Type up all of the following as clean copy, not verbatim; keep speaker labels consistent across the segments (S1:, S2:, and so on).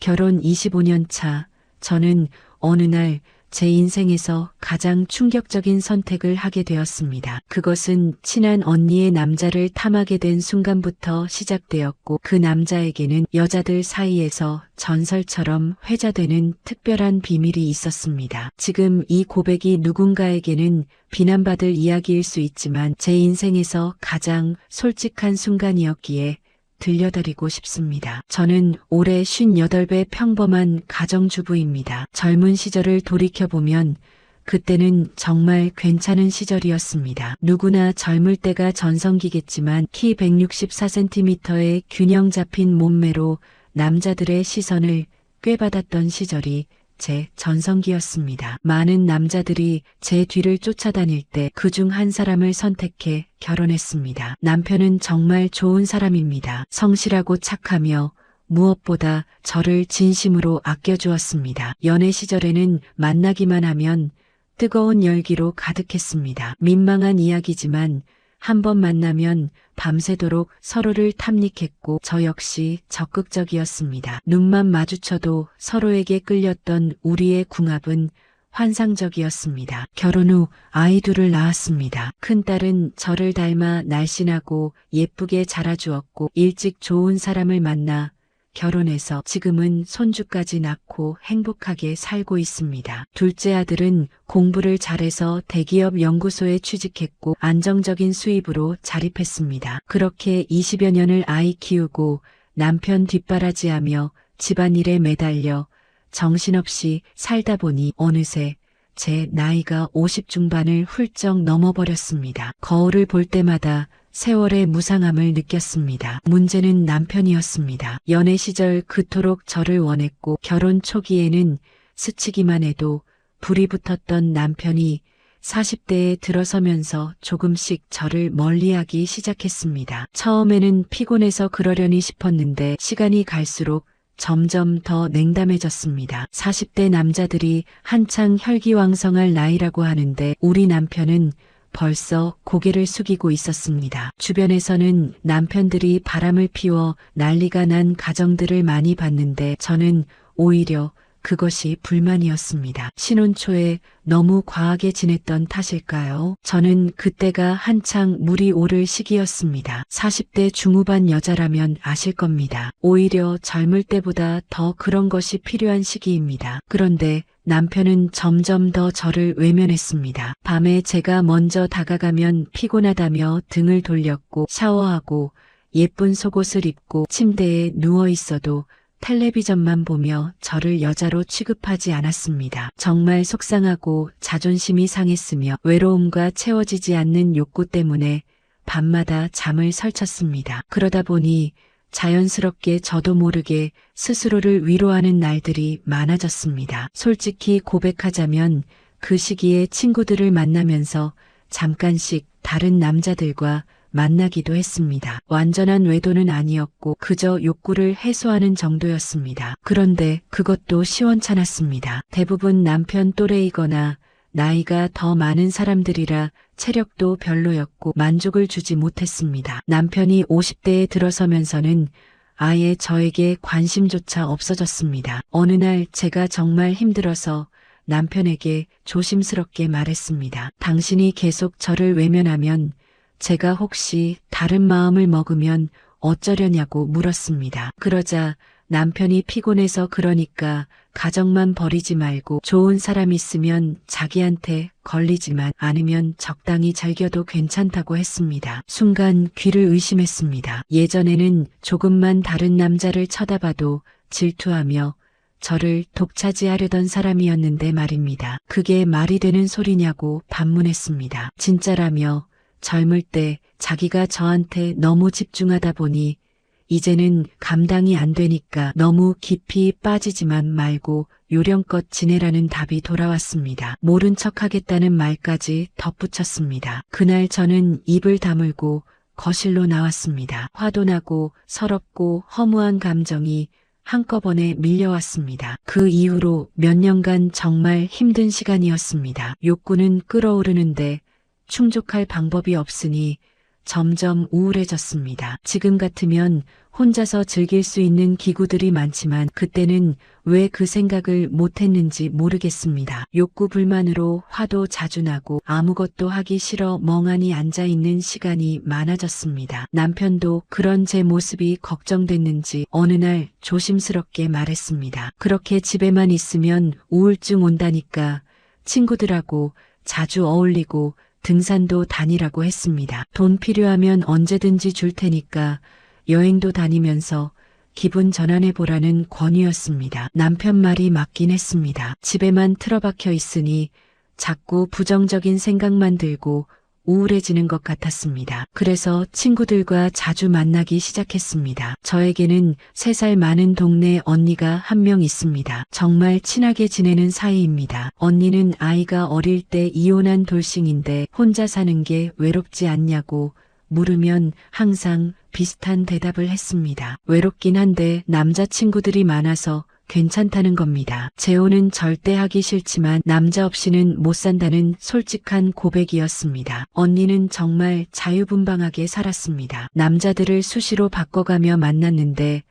S1: 결혼 25년 차, 저는 어느 날 제 인생에서 가장 충격적인 선택을 하게 되었습니다. 그것은 친한 언니의 남자를 탐하게 된 순간부터 시작되었고, 그 남자에게는 여자들 사이에서 전설처럼 회자되는 특별한 비밀이 있었습니다. 지금 이 고백이 누군가에게는 비난받을 이야기일 수 있지만 제 인생에서 가장 솔직한 순간이었기에 들려드리고 싶습니다. 저는 올해 58배 평범한 가정주부입니다. 젊은 시절을 돌이켜보면 그때는 정말 괜찮은 시절이었습니다. 누구나 젊을 때가 전성기겠지만 키 164cm의 균형 잡힌 몸매로 남자들의 시선을 꾀받았던 시절이 제 전성기였습니다. 많은 남자들이 제 뒤를 쫓아다닐 때 그중 한 사람을 선택해 결혼했습니다. 남편은 정말 좋은 사람입니다. 성실하고 착하며 무엇보다 저를 진심으로 아껴주었습니다. 연애 시절에는 만나기만 하면 뜨거운 열기로 가득했습니다. 민망한 이야기지만 한 번 만나면 밤새도록 서로를 탐닉했고 저 역시 적극적이었습니다. 눈만 마주쳐도 서로에게 끌렸던 우리의 궁합은 환상적이었습니다. 결혼 후 아이 둘을 낳았습니다. 큰딸은 저를 닮아 날씬하고 예쁘게 자라주었고 일찍 좋은 사람을 만나 결혼해서 지금은 손주까지 낳고 행복하게 살고 있습니다. 둘째 아들은 공부를 잘해서 대기업 연구소에 취직했고 안정적인 수입으로 자립했습니다. 그렇게 20여 년을 아이 키우고 남편 뒷바라지하며 집안일에 매달려 정신없이 살다 보니 어느새 제 나이가 50 중반을 훌쩍 넘어버렸습니다. 거울을 볼 때마다 세월의 무상함을 느꼈습니다. 문제는 남편이었습니다. 연애 시절 그토록 저를 원했고 결혼 초기에는 스치기만 해도 불이 붙었던 남편이 40대에 들어서면서 조금씩 저를 멀리하기 시작했습니다. 처음에는 피곤해서 그러려니 싶었는데 시간이 갈수록 점점 더 냉담해졌습니다. 40대 남자들이 한창 혈기왕성할 나이라고 하는데 우리 남편은 벌써 고개를 숙이고 있었습니다. 주변에서는 남편들이 바람을 피워 난리가 난 가정들을 많이 봤는데 저는 오히려 그것이 불만이었습니다. 신혼 초에 너무 과하게 지냈던 탓일까요? 저는 그때가 한창 물이 오를 시기였습니다. 40대 중후반 여자라면 아실 겁니다. 오히려 젊을 때보다 더 그런 것이 필요한 시기입니다. 그런데 남편은 점점 더 저를 외면했습니다. 밤에 제가 먼저 다가가면 피곤하다며 등을 돌렸고 샤워하고 예쁜 속옷을 입고 침대에 누워 있어도 텔레비전만 보며 저를 여자로 취급하지 않았습니다. 정말 속상하고 자존심이 상했으며 외로움과 채워지지 않는 욕구 때문에 밤마다 잠을 설쳤습니다. 그러다 보니 자연스럽게 저도 모르게 스스로를 위로하는 날들이 많아졌습니다. 솔직히 고백하자면 그 시기에 친구들을 만나면서 잠깐씩 다른 남자들과 만나기도 했습니다. 완전한 외도는 아니었고 그저 욕구를 해소하는 정도였습니다. 그런데 그것도 시원찮았습니다. 대부분 남편 또래이거나 나이가 더 많은 사람들이라 체력도 별로였고 만족을 주지 못했습니다. 남편이 50대에 들어서면서는 아예 저에게 관심조차 없어졌습니다. 어느 날 제가 정말 힘들어서 남편에게 조심스럽게 말했습니다. 당신이 계속 저를 외면하면 제가 혹시 다른 마음을 먹으면 어쩌려냐고 물었습니다. 그러자 남편이 피곤해서 그러니까 가정만 버리지 말고 좋은 사람 있으면 자기한테 걸리지만 않으면 적당히 즐겨도 괜찮다고 했습니다. 순간 귀를 의심했습니다. 예전에는 조금만 다른 남자를 쳐다봐도 질투하며 저를 독차지하려던 사람이었는데 말입니다. 그게 말이 되는 소리냐고 반문했습니다. 진짜라며 젊을 때 자기가 저한테 너무 집중하다 보니 이제는 감당이 안 되니까 너무 깊이 빠지지만 말고 요령껏 지내라는 답이 돌아왔습니다. 모른 척 하겠다는 말까지 덧붙였습니다. 그날 저는 입을 다물고 거실로 나왔습니다. 화도 나고 서럽고 허무한 감정이 한꺼번에 밀려왔습니다. 그 이후로 몇 년간 정말 힘든 시간이었습니다. 욕구는 끓어오르는데 충족할 방법이 없으니 점점 우울해졌습니다. 지금 같으면 혼자서 즐길 수 있는 기구들이 많지만 그때는 왜 그 생각을 못했는지 모르겠습니다. 욕구 불만으로 화도 자주 나고 아무것도 하기 싫어 멍하니 앉아있는 시간이 많아졌습니다. 남편도 그런 제 모습이 걱정됐는지 어느 날 조심스럽게 말했습니다. 그렇게 집에만 있으면 우울증 온다니까 친구들하고 자주 어울리고 등산도 다니라고 했습니다. 돈 필요하면 언제든지 줄 테니까 여행도 다니면서 기분 전환해 보라는 권유였습니다. 남편 말이 맞긴 했습니다. 집에만 틀어박혀 있으니 자꾸 부정적인 생각만 들고 우울해지는 것 같았습니다. 그래서 친구들과 자주 만나기 시작했습니다. 저에게는 3살 많은 동네 언니가 한 명 있습니다. 정말 친하게 지내는 사이입니다. 언니는 아이가 어릴 때 이혼한 돌싱인데 혼자 사는 게 외롭지 않냐고 물으면 항상 비슷한 대답을 했습니다. 외롭긴 한데 남자친구들이 많아서 괜찮다는 겁니다. 재혼은 절대 하기 싫지만 남자 없이는 못 산다는 솔직한 고백이었습니다. 언니는 정말 자유분방하게 살았습니다. 남자들을 수시로 바꿔가며 만났는데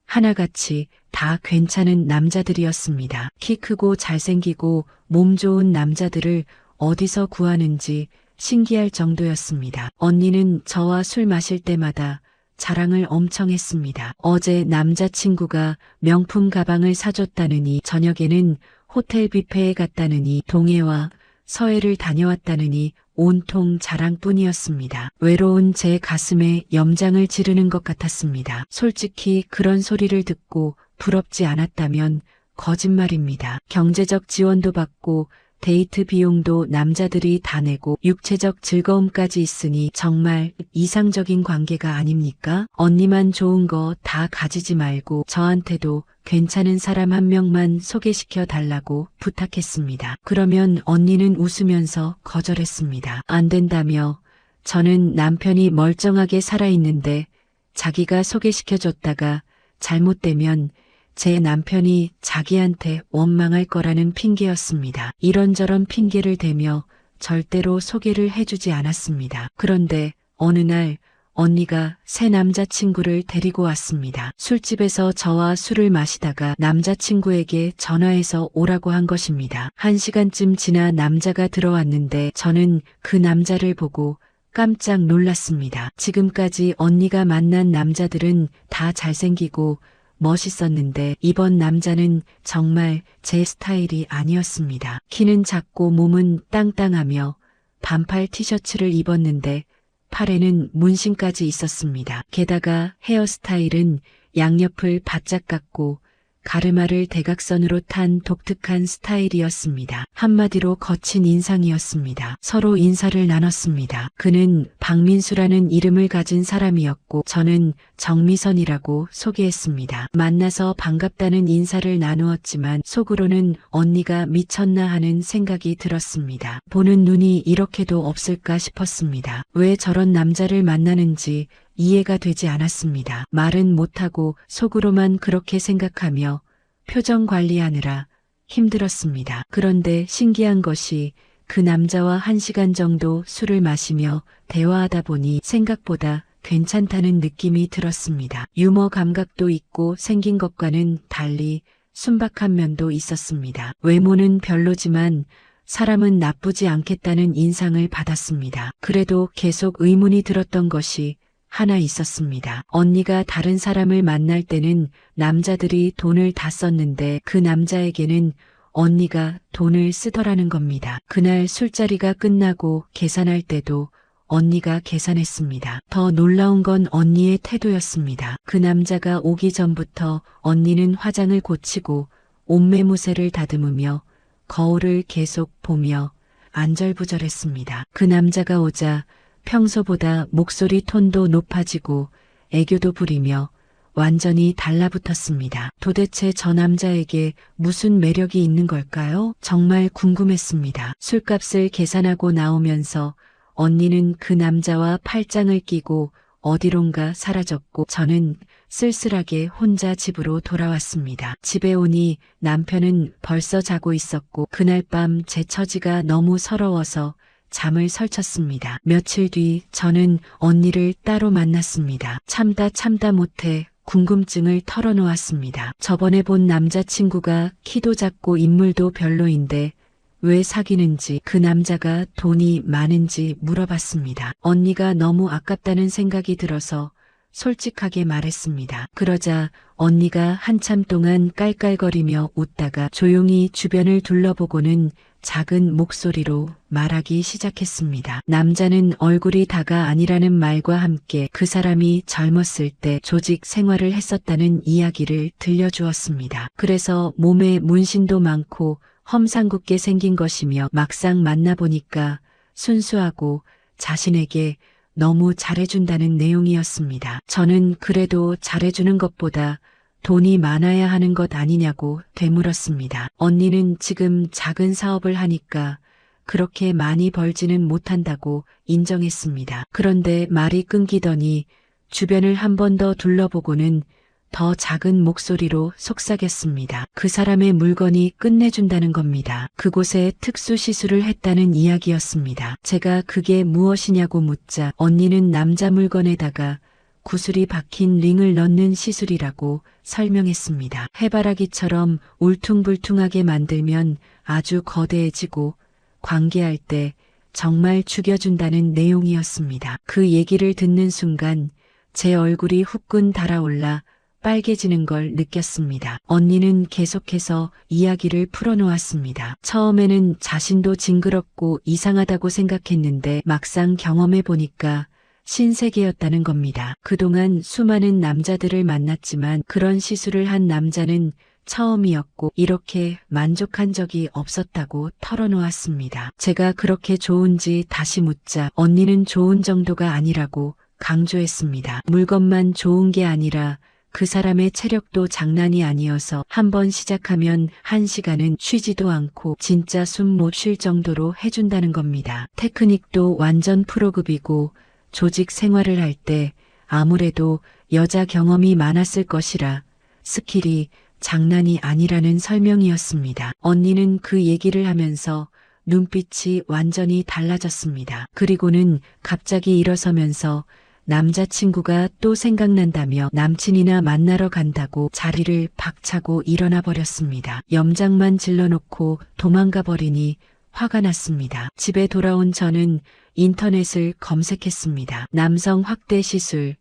S1: 하나같이 다 괜찮은 남자들이었습니다. 키 크고 잘생기고 몸 좋은 남자들을 어디서 구하는지 신기할 정도였습니다. 언니는 저와 술 마실 때마다 자랑을 엄청 했습니다. 어제 남자친구가 명품 가방을 사줬다느니, 저녁에는 호텔 뷔페에 갔다느니, 동해와 서해를 다녀왔다느니 온통 자랑뿐이었습니다. 외로운 제 가슴에 염장을 지르는 것 같았습니다. 솔직히 그런 소리를 듣고 부럽지 않았다면 거짓말입니다. 경제적 지원도 받고 데이트 비용도 남자들이 다 내고 육체적 즐거움까지 있으니 정말 이상적인 관계가 아닙니까? 언니만 좋은 거 다 가지지 말고 저한테도 괜찮은 사람 한 명만 소개시켜 달라고 부탁했습니다. 그러면 언니는 웃으면서 거절했습니다. 안 된다며. 저는 남편이 멀쩡하게 살아있는데 자기가 소개시켜줬다가 잘못되면 제 남편이 자기한테 원망할 거라는 핑계였습니다. 이런저런 핑계를 대며 절대로 소개를 해주지 않았습니다. 그런데 어느 날 언니가 새 남자친구를 데리고 왔습니다. 술집에서 저와 술을 마시다가 남자친구에게 전화해서 오라고 한 것입니다. 1시간쯤 지나 남자가 들어왔는데 저는 그 남자를 보고 깜짝 놀랐습니다. 지금까지 언니가 만난 남자들은 다 잘생기고 멋있었는데 이번 남자는 정말 제 스타일이 아니었습니다. 키는 작고 몸은 땅땅하며 반팔 티셔츠를 입었는데 팔에는 문신까지 있었습니다. 게다가 헤어스타일은 양옆을 바짝 깎고 가르마를 대각선으로 탄 독특한 스타일이었습니다. 한마디로 거친 인상이었습니다. 서로 인사를 나눴습니다. 그는 박민수라는 이름을 가진 사람이었고 저는 정미선이라고 소개했습니다. 만나서 반갑다는 인사를 나누었지만 속으로는 언니가 미쳤나 하는 생각이 들었습니다. 보는 눈이 이렇게도 없을까 싶었습니다. 왜 저런 남자를 만나는지 이해가 되지 않았습니다. 말은 못하고 속으로만 그렇게 생각하며 표정 관리하느라 힘들었습니다. 그런데 신기한 것이 그 남자와 1시간 정도 술을 마시며 대화하다 보니 생각보다 괜찮다는 느낌이 들었습니다. 유머 감각도 있고 생긴 것과는 달리 순박한 면도 있었습니다. 외모는 별로지만 사람은 나쁘지 않겠다는 인상을 받았습니다. 그래도 계속 의문이 들었던 것이 하나 있었습니다. 언니가 다른 사람을 만날 때는 남자들이 돈을 다 썼는데 그 남자에게는 언니가 돈을 쓰더라는 겁니다. 그날 술자리가 끝나고 계산할 때도 언니가 계산했습니다. 더 놀라운 건 언니의 태도였습니다. 그 남자가 오기 전부터 언니는 화장을 고치고 옷매무새를 다듬으며 거울을 계속 보며 안절부절했습니다. 그 남자가 오자 평소보다 목소리 톤도 높아지고 애교도 부리며 완전히 달라붙었습니다. 도대체 저 남자에게 무슨 매력이 있는 걸까요? 정말 궁금했습니다. 술값을 계산하고 나오면서 언니는 그 남자와 팔짱을 끼고 어디론가 사라졌고 저는 쓸쓸하게 혼자 집으로 돌아왔습니다. 집에 오니 남편은 벌써 자고 있었고 그날 밤 제 처지가 너무 서러워서 잠을 설쳤습니다. 며칠 뒤 저는 언니를 따로 만났습니다. 참다 못해 궁금증을 털어놓았습니다. 저번에 본 남자친구가 키도 작고 인물도 별로인데 왜 사귀는지, 그 남자가 돈이 많은지 물어봤습니다. 언니가 너무 아깝다는 생각이 들어서 솔직하게 말했습니다. 그러자 언니가 한참 동안 깔깔거리며 웃다가 조용히 주변을 둘러보고는 작은 목소리로 말하기 시작했습니다. 남자는 얼굴이 다가 아니라는 말과 함께 그 사람이 젊었을 때 조직 생활을 했었다는 이야기를 들려주었습니다. 그래서 몸에 문신도 많고 험상궂게 생긴 것이며 막상 만나보니까 순수하고 자신에게 너무 잘해준다는 내용이었습니다. 저는 그래도 잘해주는 것보다 돈이 많아야 하는 것 아니냐고 되물었습니다. 언니는 지금 작은 사업을 하니까 그렇게 많이 벌지는 못한다고 인정했습니다. 그런데 말이 끊기더니 주변을 한 번 더 둘러보고는 더 작은 목소리로 속삭였습니다. 그 사람의 물건이 끝내준다는 겁니다. 그곳에 특수 시술을 했다는 이야기였습니다. 제가 그게 무엇이냐고 묻자 언니는 남자 물건에다가 구슬이 박힌 링을 넣는 시술이라고 설명했습니다. 해바라기처럼 울퉁불퉁하게 만들면 아주 거대해지고 관계할 때 정말 죽여준다는 내용이었습니다. 그 얘기를 듣는 순간 제 얼굴이 후끈 달아올라 빨개지는 걸 느꼈습니다. 언니는 계속해서 이야기를 풀어놓았습니다. 처음에는 자신도 징그럽고 이상하다고 생각했는데 막상 경험해보니까 신세계였다는 겁니다. 그동안 수많은 남자들을 만났지만 그런 시술을 한 남자는 처음이었고 이렇게 만족한 적이 없었다고 털어놓았습니다. 제가 그렇게 좋은지 다시 묻자 언니는 좋은 정도가 아니라고 강조했습니다. 물건만 좋은 게 아니라 그 사람의 체력도 장난이 아니어서 한번 시작하면 1시간은 쉬지도 않고 진짜 숨 못 쉴 정도로 해준다는 겁니다. 테크닉도 완전 프로급이고 조직 생활을 할 때 아무래도 여자 경험이 많았을 것이라 스킬이 장난이 아니라는 설명이었습니다. 언니는 그 얘기를 하면서 눈빛이 완전히 달라졌습니다. 그리고는 갑자기 일어서면서 남자친구가 또 생각난다며 남친이나 만나러 간다고 자리를 박차고 일어나 버렸습니다. 염장만 질러놓고 도망가 버리니 화가 났습니다. 집에 돌아온 저는 인터넷을 검색했습니다. 남성 확대 시술,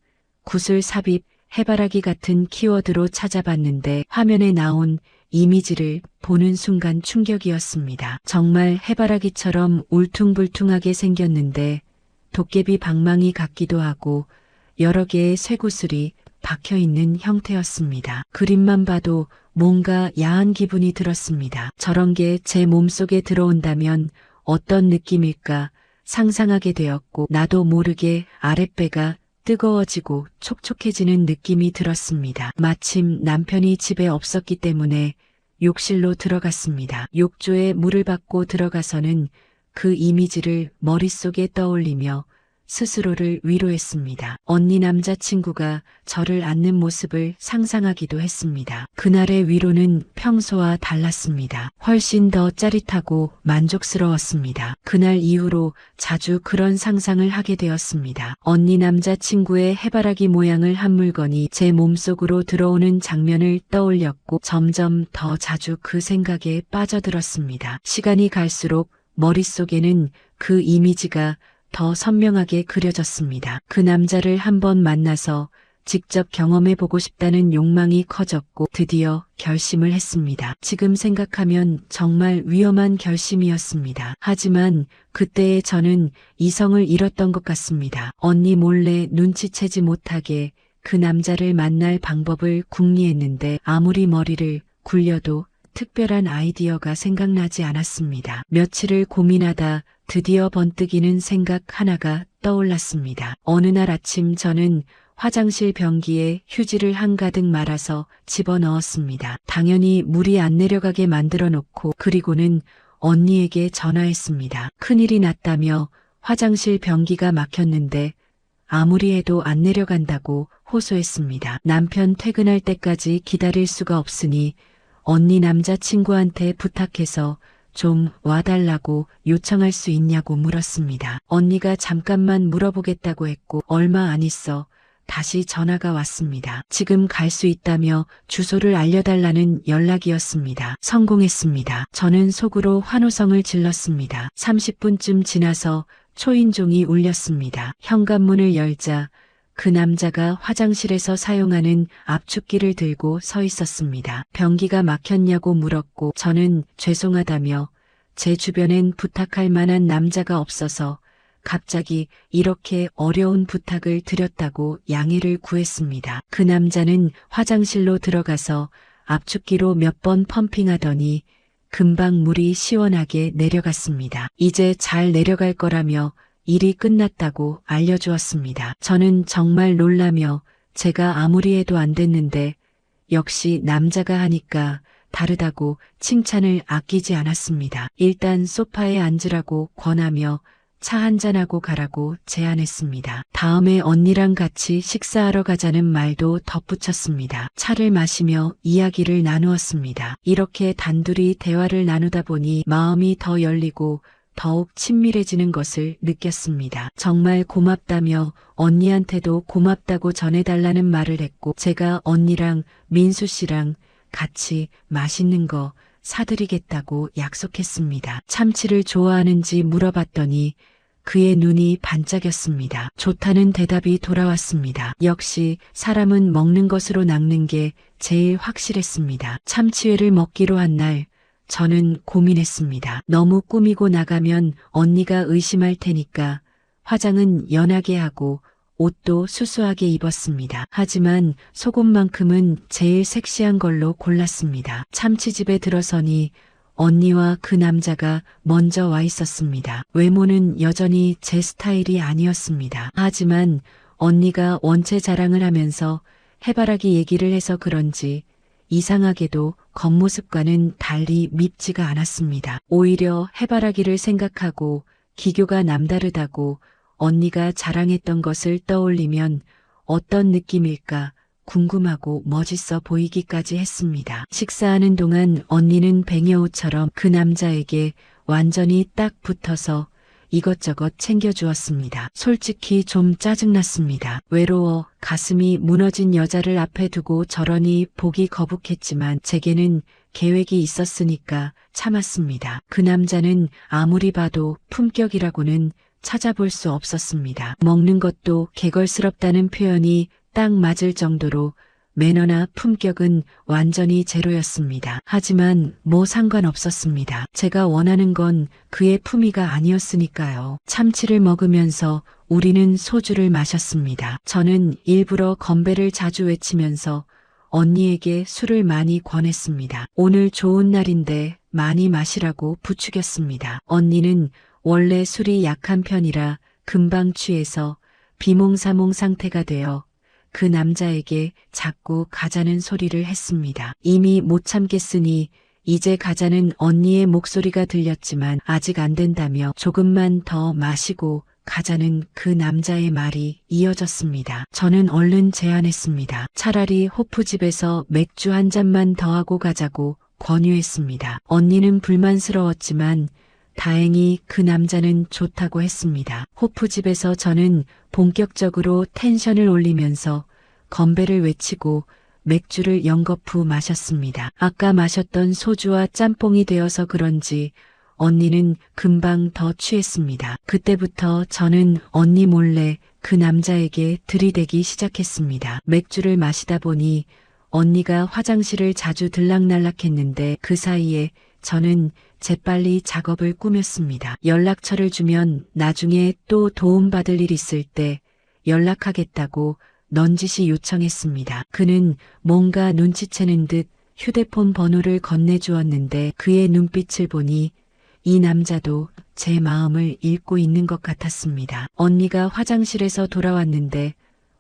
S1: 구슬 삽입, 해바라기 같은 키워드로 찾아봤는데 화면에 나온 이미지를 보는 순간 충격이었습니다. 정말 해바라기처럼 울퉁불퉁하게 생겼는데 도깨비 방망이 같기도 하고 여러 개의 쇠구슬이 박혀있는 형태였습니다. 그림만 봐도 뭔가 야한 기분이 들었습니다. 저런 게 제 몸속에 들어온다면 어떤 느낌일까 상상하게 되었고 나도 모르게 아랫배가 뜨거워지고 촉촉해지는 느낌이 들었습니다. 마침 남편이 집에 없었기 때문에 욕실로 들어갔습니다. 욕조에 물을 받고 들어가서는 그 이미지를 머릿속에 떠올리며 스스로를 위로했습니다. 언니 남자친구가 저를 안는 모습을 상상하기도 했습니다. 그날의 위로는 평소와 달랐습니다. 훨씬 더 짜릿하고 만족스러웠습니다. 그날 이후로 자주 그런 상상을 하게 되었습니다. 언니 남자친구의 해바라기 모양을 한 물건이 제 몸속으로 들어오는 장면을 떠올렸고 점점 더 자주 그 생각에 빠져들었습니다. 시간이 갈수록 머릿속에는 그 이미지가 더 선명하게 그려졌습니다. 그 남자를 한번 만나서 직접 경험해보고 싶다는 욕망이 커졌고 드디어 결심을 했습니다. 지금 생각하면 정말 위험한 결심이었습니다. 하지만 그때의 저는 이성을 잃었던 것 같습니다. 언니 몰래 눈치채지 못하게 그 남자를 만날 방법을 궁리했는데 아무리 머리를 굴려도 특별한 아이디어가 생각나지 않았습니다. 며칠을 고민하다 드디어 번뜩이는 생각 하나가 떠올랐습니다. 어느 날 아침 저는 화장실 변기에 휴지를 한가득 말아서 집어넣었습니다. 당연히 물이 안 내려가게 만들어 놓고 그리고는 언니에게 전화했습니다. 큰일이 났다며 화장실 변기가 막혔는데 아무리 해도 안 내려간다고 호소했습니다. 남편 퇴근할 때까지 기다릴 수가 없으니 언니 남자친구한테 부탁해서 좀 와달라고 요청할 수 있냐고 물었습니다. 언니가 잠깐만 물어보겠다고 했고 얼마 안 있어 다시 전화가 왔습니다. 지금 갈 수 있다며 주소를 알려달라는 연락이었습니다. 성공했습니다. 저는 속으로 환호성을 질렀습니다. 30분쯤 지나서 초인종이 울렸습니다. 현관문을 열자 그 남자가 화장실에서 사용하는 압축기를 들고 서 있었습니다. 변기가 막혔냐고 물었고 저는 죄송하다며 제 주변엔 부탁할 만한 남자가 없어서 갑자기 이렇게 어려운 부탁을 드렸다고 양해를 구했습니다. 그 남자는 화장실로 들어가서 압축기로 몇 번 펌핑하더니 금방 물이 시원하게 내려갔습니다. 이제 잘 내려갈 거라며 일이 끝났다고 알려주었습니다. 저는 정말 놀라며 제가 아무리 해도 안 됐는데 역시 남자가 하니까 다르다고 칭찬을 아끼지 않았습니다. 일단 소파에 앉으라고 권하며 차 한잔하고 가라고 제안했습니다. 다음에 언니랑 같이 식사하러 가자는 말도 덧붙였습니다. 차를 마시며 이야기를 나누었습니다. 이렇게 단둘이 대화를 나누다 보니 마음이 더 열리고 더욱 친밀해지는 것을 느꼈습니다. 정말 고맙다며 언니한테도 고맙다고 전해달라는 말을 했고 제가 언니랑 민수 씨랑 같이 맛있는 거 사드리겠다고 약속했습니다. 참치를 좋아하는지 물어봤더니 그의 눈이 반짝였습니다. 좋다는 대답이 돌아왔습니다. 역시 사람은 먹는 것으로 낚는 게 제일 확실했습니다. 참치회를 먹기로 한 날 저는 고민했습니다. 너무 꾸미고 나가면 언니가 의심할 테니까 화장은 연하게 하고 옷도 수수하게 입었습니다. 하지만 속옷만큼은 제일 섹시한 걸로 골랐습니다. 참치집에 들어서니 언니와 그 남자가 먼저 와 있었습니다. 외모는 여전히 제 스타일이 아니었습니다. 하지만 언니가 원체 자랑을 하면서 해바라기 얘기를 해서 그런지 이상하게도 겉모습과는 달리 밉지가 않았습니다. 오히려 해바라기를 생각하고 기교가 남다르다고 언니가 자랑했던 것을 떠올리면 어떤 느낌일까 궁금하고 멋있어 보이기까지 했습니다. 식사하는 동안 언니는 뱅여우처럼 그 남자에게 완전히 딱 붙어서 이것저것 챙겨주었습니다. 솔직히 좀 짜증났습니다. 외로워 가슴이 무너진 여자를 앞에 두고 저러니 보기 거북했지만 제게는 계획이 있었으니까 참았습니다. 그 남자는 아무리 봐도 품격이라고는 찾아볼 수 없었습니다. 먹는 것도 개걸스럽다는 표현이 딱 맞을 정도로 매너나 품격은 완전히 제로였습니다. 하지만 뭐 상관없었습니다. 제가 원하는 건 그의 품위가 아니었으니까요. 참치를 먹으면서 우리는 소주를 마셨습니다. 저는 일부러 건배를 자주 외치면서 언니에게 술을 많이 권했습니다. 오늘 좋은 날인데 많이 마시라고 부추겼습니다. 언니는 원래 술이 약한 편이라 금방 취해서 비몽사몽 상태가 되어 그 남자에게 자꾸 가자는 소리를 했습니다. 이미 못 참겠으니 이제 가자는 언니의 목소리가 들렸지만 아직 안 된다며 조금만 더 마시고 가자는 그 남자의 말이 이어졌습니다. 저는 얼른 제안했습니다. 차라리 호프집에서 맥주 한 잔만 더 하고 가자고 권유했습니다. 언니는 불만스러웠지만 다행히 그 남자는 좋다고 했습니다. 호프집에서 저는 본격적으로 텐션을 올리면서 건배를 외치고 맥주를 연거푸 마셨습니다. 아까 마셨던 소주와 짬뽕이 되어서 그런지 언니는 금방 더 취했습니다. 그때부터 저는 언니 몰래 그 남자에게 들이대기 시작했습니다. 맥주를 마시다 보니 언니가 화장실을 자주 들락날락했는데 그 사이에 저는 재빨리 작업을 꾸몄습니다. 연락처를 주면 나중에 또 도움받을 일 있을 때 연락하겠다고 넌지시 요청했습니다. 그는 뭔가 눈치채는 듯 휴대폰 번호를 건네주었는데 그의 눈빛을 보니 이 남자도 제 마음을 읽고 있는 것 같았습니다. 언니가 화장실에서 돌아왔는데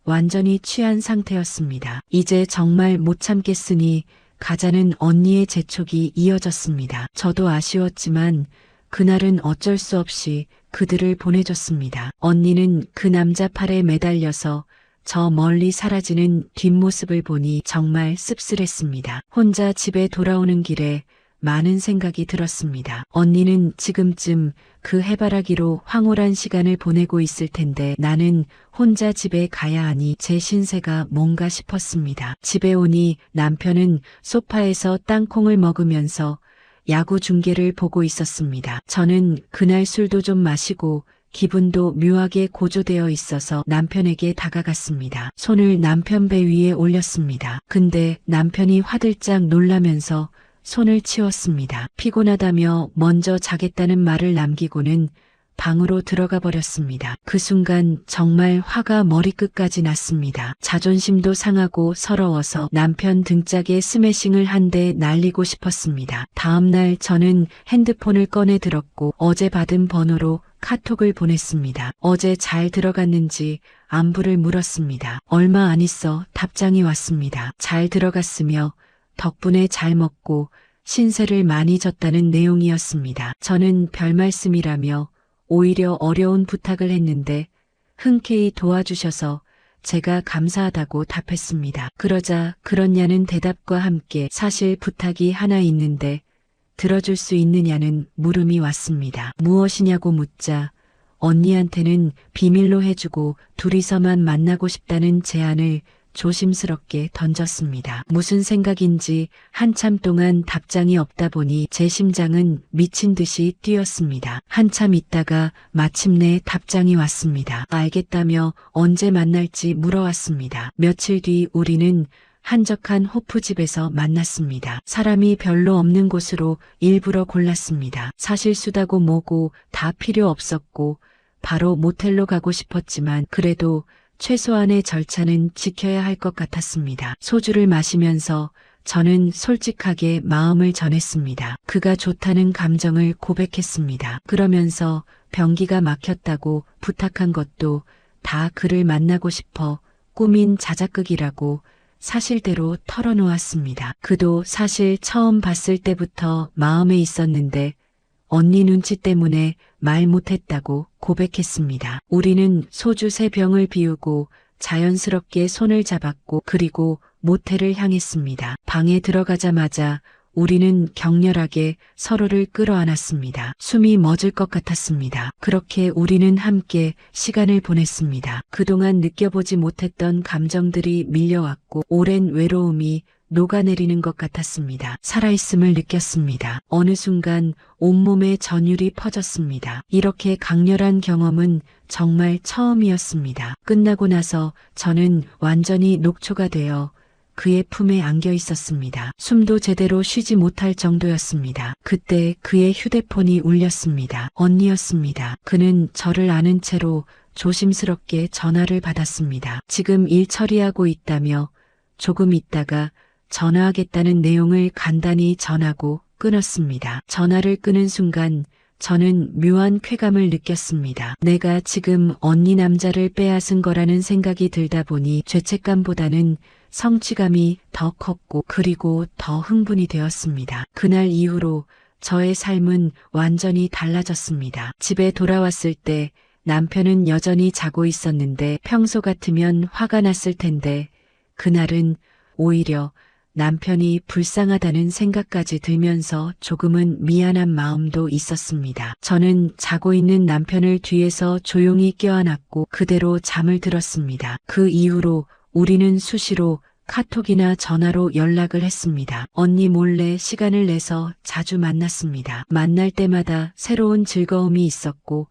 S1: 완전히 취한 상태였습니다. 이제 정말 못 참겠으니 가자는 언니의 재촉이 이어졌습니다. 저도 아쉬웠지만 그날은 어쩔 수 없이 그들을 보내줬습니다. 언니는 그 남자 팔에 매달려서 저 멀리 사라지는 뒷모습을 보니 정말 씁쓸했습니다. 혼자 집에 돌아오는 길에 많은 생각이 들었습니다. 언니는 지금쯤 그 해바라기로 황홀한 시간을 보내고 있을 텐데 나는 혼자 집에 가야 하니 제 신세가 뭔가 싶었습니다. 집에 오니 남편은 소파에서 땅콩을 먹으면서 야구 중계를 보고 있었습니다. 저는 그날 술도 좀 마시고 기분도 묘하게 고조되어 있어서 남편에게 다가갔습니다. 손을 남편 배 위에 올렸습니다. 근데 남편이 화들짝 놀라면서 손을 치웠습니다. 피곤하다며 먼저 자겠다는 말을 남기고는 방으로 들어가 버렸습니다. 그 순간 정말 화가 머리끝까지 났습니다. 자존심도 상하고 서러워서 남편 등짝에 스매싱을 한 대 날리고 싶었습니다. 다음날 저는 핸드폰을 꺼내 들었고 어제 받은 번호로 카톡을 보냈습니다. 어제 잘 들어갔는지 안부를 물었습니다. 얼마 안 있어 답장이 왔습니다. 잘 들어갔으며 덕분에 잘 먹고 신세를 많이 졌다는 내용이었습니다. 저는 별 말씀이라며 오히려 어려운 부탁을 했는데 흔쾌히 도와주셔서 제가 감사하다고 답했습니다. 그러자 그렇냐는 대답과 함께 사실 부탁이 하나 있는데 들어줄 수 있느냐는 물음이 왔습니다. 무엇이냐고 묻자 언니한테는 비밀로 해주고 둘이서만 만나고 싶다는 제안을 조심스럽게 던졌습니다. 무슨 생각인지 한참 동안 답장이 없다 보니 제 심장은 미친 듯이 뛰었습니다. 한참 있다가 마침내 답장이 왔습니다. 알겠다며 언제 만날지 물어왔습니다. 며칠 뒤 우리는 한적한 호프집에서 만났습니다. 사람이 별로 없는 곳으로 일부러 골랐습니다. 사실 수다고 뭐고 다 필요 없었고 바로 모텔로 가고 싶었지만 그래도 최소한의 절차는 지켜야 할 것 같았습니다. 소주를 마시면서 저는 솔직하게 마음을 전했습니다. 그가 좋다는 감정을 고백했습니다. 그러면서 변기가 막혔다고 부탁한 것도 다 그를 만나고 싶어 꾸민 자작극이라고 사실대로 털어놓았습니다. 그도 사실 처음 봤을 때부터 마음에 있었는데 언니 눈치 때문에 말 못했다고 고백했습니다. 우리는 소주 3병을 비우고 자연스럽게 손을 잡았고 그리고 모텔을 향했습니다. 방에 들어가자마자 우리는 격렬하게 서로를 끌어안았습니다. 숨이 멎을 것 같았습니다. 그렇게 우리는 함께 시간을 보냈습니다. 그동안 느껴보지 못했던 감정들이 밀려왔고 오랜 외로움이 녹아내리는 것 같았습니다. 살아있음을 느꼈습니다. 어느 순간 온몸에 전율이 퍼졌습니다. 이렇게 강렬한 경험은 정말 처음이었습니다. 끝나고 나서 저는 완전히 녹초가 되어 그의 품에 안겨 있었습니다. 숨도 제대로 쉬지 못할 정도였습니다. 그때 그의 휴대폰이 울렸습니다. 언니였습니다. 그는 저를 아는 채로 조심스럽게 전화를 받았습니다. 지금 일 처리하고 있다며 조금 있다가 전화하겠다는 내용을 간단히 전하고 끊었습니다. 전화를 끊은 순간 저는 묘한 쾌감을 느꼈습니다. 내가 지금 언니 남자를 빼앗은 거라는 생각이 들다 보니 죄책감보다는 성취감이 더 컸고 그리고 더 흥분이 되었습니다. 그날 이후로 저의 삶은 완전히 달라졌습니다. 집에 돌아왔을 때 남편은 여전히 자고 있었는데 평소 같으면 화가 났을 텐데 그날은 오히려 남편이 불쌍하다는 생각까지 들면서 조금은 미안한 마음도 있었습니다. 저는 자고 있는 남편을 뒤에서 조용히 껴안았고 그대로 잠을 들었습니다. 그 이후로 우리는 수시로 카톡이나 전화로 연락을 했습니다. 언니 몰래 시간을 내서 자주 만났습니다. 만날 때마다 새로운 즐거움이 있었고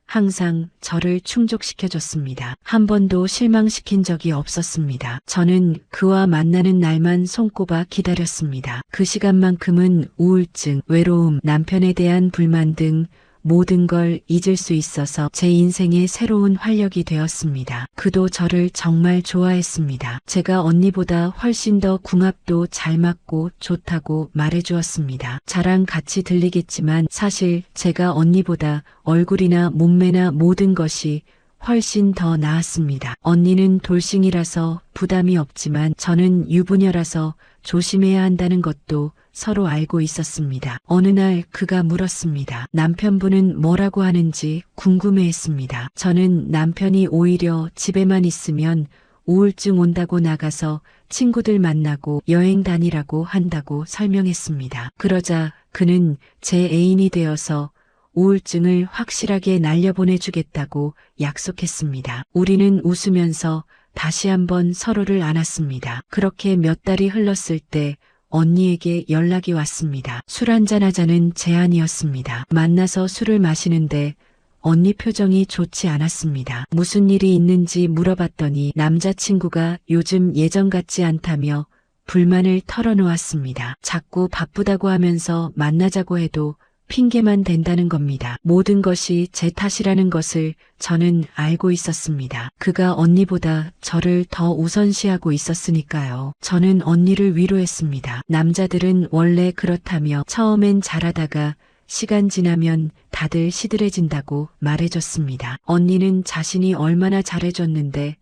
S1: 항상 저를 충족시켜줬습니다. 한 번도 실망시킨 적이 없었습니다. 저는 그와 만나는 날만 손꼽아 기다렸습니다. 그 시간만큼은 우울증, 외로움, 남편에 대한 불만 등 모든 걸 잊을 수 있어서 제 인생의 새로운 활력이 되었습니다. 그도 저를 정말 좋아했습니다. 제가 언니보다 훨씬 더 궁합도 잘 맞고 좋다고 말해주었습니다. 자랑 같이 들리겠지만 사실 제가 언니보다 얼굴이나 몸매나 모든 것이 훨씬 더 나았습니다. 언니는 돌싱이라서 부담이 없지만 저는 유부녀라서 조심해야 한다는 것도 서로 알고 있었습니다. 어느 날 그가 물었습니다. 남편분은 뭐라고 하는지 궁금해했습니다. 저는 남편이 오히려 집에만 있으면 우울증 온다고 나가서 친구들 만나고 여행 다니라고 한다고 설명했습니다. 그러자 그는 제 애인이 되어서 우울증을 확실하게 날려보내주겠다고 약속했습니다. 우리는 웃으면서 다시 한번 서로를 안았습니다. 그렇게 몇 달이 흘렀을 때 언니에게 연락이 왔습니다. 술 한잔 하자는 제안이었습니다. 만나서 술을 마시는데 언니 표정이 좋지 않았습니다. 무슨 일이 있는지 물어봤더니 남자친구가 요즘 예전 같지 않다며 불만을 털어놓았습니다. 자꾸 바쁘다고 하면서 만나자고 해도 핑계만 댄다는 겁니다. 모든 것이 제 탓이라는 것을 저는 알고 있었습니다. 그가 언니보다 저를 더 우선시하고 있었으니까요. 저는 언니를 위로했습니다. 남자들은 원래 그렇다며 처음엔 잘하다가 시간 지나면 다들 시들해진다고 말해줬습니다. 언니는 자신이 얼마나 잘해줬는데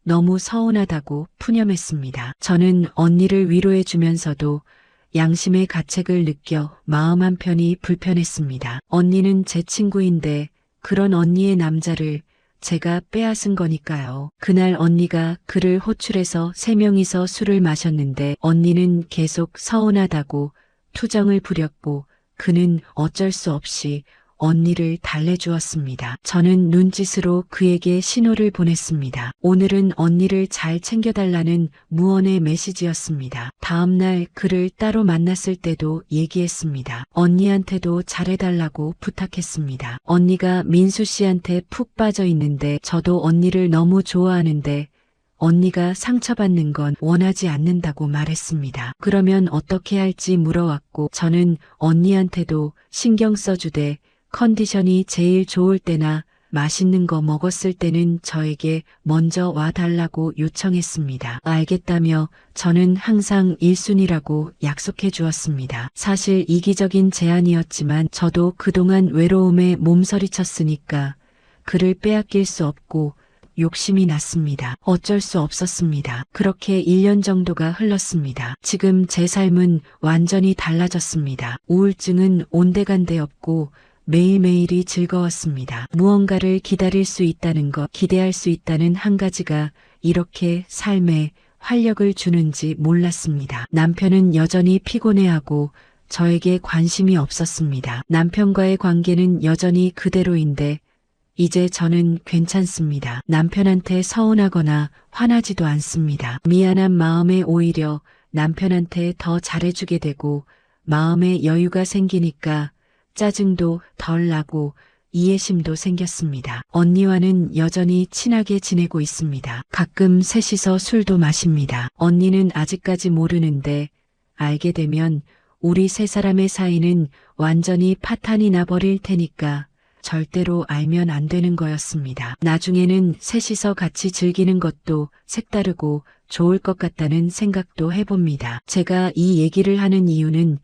S1: 너무 서운하다고 푸념했습니다. 저는 언니를 위로해주면서도 양심의 가책을 느껴 마음 한편이 불편했습니다. 언니는 제 친구인데 그런 언니의 남자를 제가 빼앗은 거니까요. 그날 언니가 그를 호출해서 3명이서 술을 마셨는데 언니는 계속 서운하다고 투정을 부렸고 그는 어쩔 수 없이 언니를 달래주었습니다. 저는 눈짓으로 그에게 신호를 보냈습니다. 오늘은 언니를 잘 챙겨달라는 무언의 메시지였습니다. 다음날 그를 따로 만났을 때도 얘기했습니다. 언니한테도 잘해달라고 부탁했습니다. 언니가 민수 씨한테 푹 빠져 있는데 저도 언니를 너무 좋아하는데 언니가 상처받는 건 원하지 않는다고 말했습니다. 그러면 어떻게 할지 물어왔고 저는 언니한테도 신경 써주되 컨디션이 제일 좋을 때나 맛있는 거 먹었을 때는 저에게 먼저 와달라고 요청했습니다. 알겠다며 저는 항상 1순위라고 약속해 주었습니다. 사실 이기적인 제안이었지만 저도 그동안 외로움에 몸서리쳤으니까 그를 빼앗길 수 없고 욕심이 났습니다. 어쩔 수 없었습니다. 그렇게 1년 정도가 흘렀습니다. 지금 제 삶은 완전히 달라졌습니다. 우울증은 온데간데 없고 매일매일이 즐거웠습니다. 무언가를 기다릴 수 있다는 것, 기대할 수 있다는 한 가지가 이렇게 삶에 활력을 주는지 몰랐습니다. 남편은 여전히 피곤해하고 저에게 관심이 없었습니다. 남편과의 관계는 여전히 그대로인데 이제 저는 괜찮습니다. 남편한테 서운하거나 화나지도 않습니다. 미안한 마음에 오히려 남편한테 더 잘해주게 되고 마음에 여유가 생기니까 짜증도 덜 나고 이해심도 생겼습니다. 언니와는 여전히 친하게 지내고 있습니다. 가끔 셋이서 술도 마십니다. 언니는 아직까지 모르는데 알게 되면 우리 3사람의 사이는 완전히 파탄이 나버릴 테니까 절대로 알면 안 되는 거였습니다. 나중에는 셋이서 같이 즐기는 것도 색다르고 좋을 것 같다는 생각도 해봅니다. 제가 이 얘기를 하는 이유는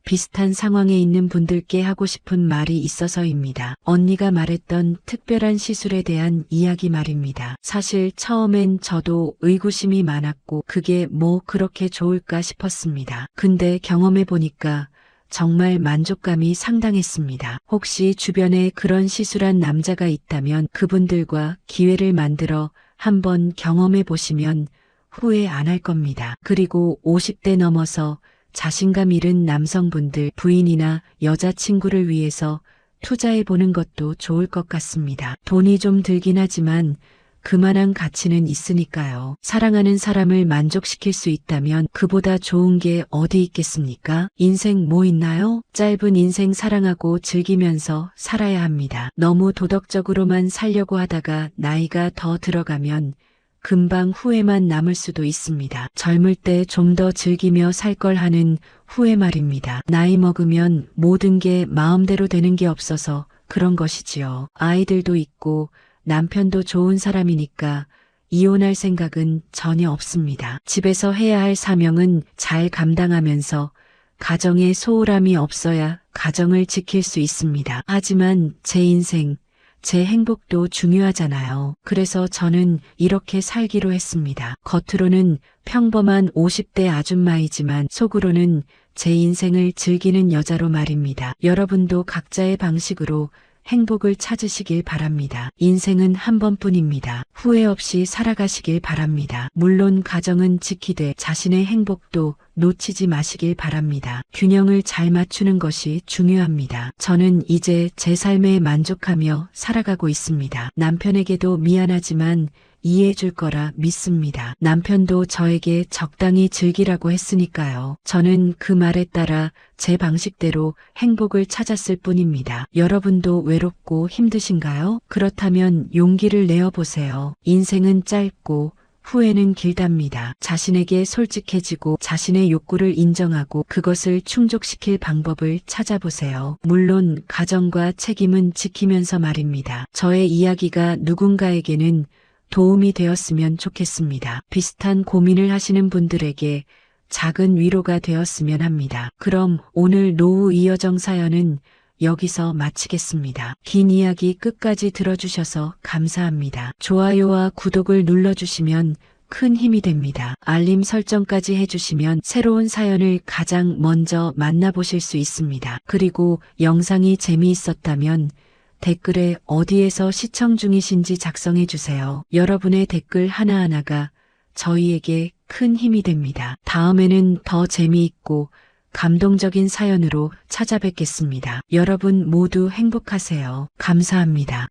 S1: 비슷한 상황에 있는 분들께 하고 싶은 말이 있어서입니다. 언니가 말했던 특별한 시술에 대한 이야기 말입니다. 사실 처음엔 저도 의구심이 많았고 그게 뭐 그렇게 좋을까 싶었습니다. 근데 경험해보니까 정말 만족감이 상당했습니다. 혹시 주변에 그런 시술한 남자가 있다면 그분들과 기회를 만들어 한번 경험해보시면 후회 안 할 겁니다. 그리고 50대 넘어서 자신감 잃은 남성분들 부인이나 여자친구를 위해서 투자해보는 것도 좋을 것 같습니다. 돈이 좀 들긴 하지만 그만한 가치는 있으니까요. 사랑하는 사람을 만족시킬 수 있다면 그보다 좋은 게 어디 있겠습니까? 인생 뭐 있나요? 짧은 인생 사랑하고 즐기면서 살아야 합니다. 너무 도덕적으로만 살려고 하다가 나이가 더 들어가면 금방 후회만 남을 수도 있습니다. 젊을 때 좀 더 즐기며 살 걸 하는 후회 말입니다. 나이 먹으면 모든 게 마음대로 되는 게 없어서 그런 것이지요. 아이들도 있고 남편도 좋은 사람이니까 이혼할 생각은 전혀 없습니다. 집에서 해야 할 사명은 잘 감당하면서 가정에 소홀함이 없어야 가정을 지킬 수 있습니다. 하지만 제 인생, 제 행복도 중요하잖아요. 그래서 저는 이렇게 살기로 했습니다. 겉으로는 평범한 50대 아줌마이지만 속으로는 제 인생을 즐기는 여자로 말입니다. 여러분도 각자의 방식으로 행복을 찾으시길 바랍니다. 인생은 한 번뿐입니다. 후회 없이 살아가시길 바랍니다. 물론 가정은 지키되 자신의 행복도 놓치지 마시길 바랍니다. 균형을 잘 맞추는 것이 중요합니다. 저는 이제 제 삶에 만족하며 살아가고 있습니다. 남편에게도 미안하지만 이해해 줄 거라 믿습니다. 남편도 저에게 적당히 즐기라고 했으니까요. 저는 그 말에 따라 제 방식대로 행복을 찾았을 뿐입니다. 여러분도 외롭고 힘드신가요? 그렇다면 용기를 내어 보세요. 인생은 짧고 후회는 길답니다. 자신에게 솔직해지고 자신의 욕구를 인정하고 그것을 충족시킬 방법을 찾아보세요. 물론 가정과 책임은 지키면서 말입니다. 저의 이야기가 누군가에게는 도움이 되었으면 좋겠습니다. 비슷한 고민을 하시는 분들에게 작은 위로가 되었으면 합니다. 그럼 오늘 노후 이여정 사연은 여기서 마치겠습니다. 긴 이야기 끝까지 들어주셔서 감사합니다. 좋아요와 구독을 눌러주시면 큰 힘이 됩니다. 알림 설정까지 해주시면 새로운 사연을 가장 먼저 만나보실 수 있습니다. 그리고 영상이 재미있었다면 댓글에 어디에서 시청 중이신지 작성해 주세요. 여러분의 댓글 하나하나가 저희에게 큰 힘이 됩니다. 다음에는 더 재미있고 감동적인 사연으로 찾아뵙겠습니다. 여러분 모두 행복하세요. 감사합니다.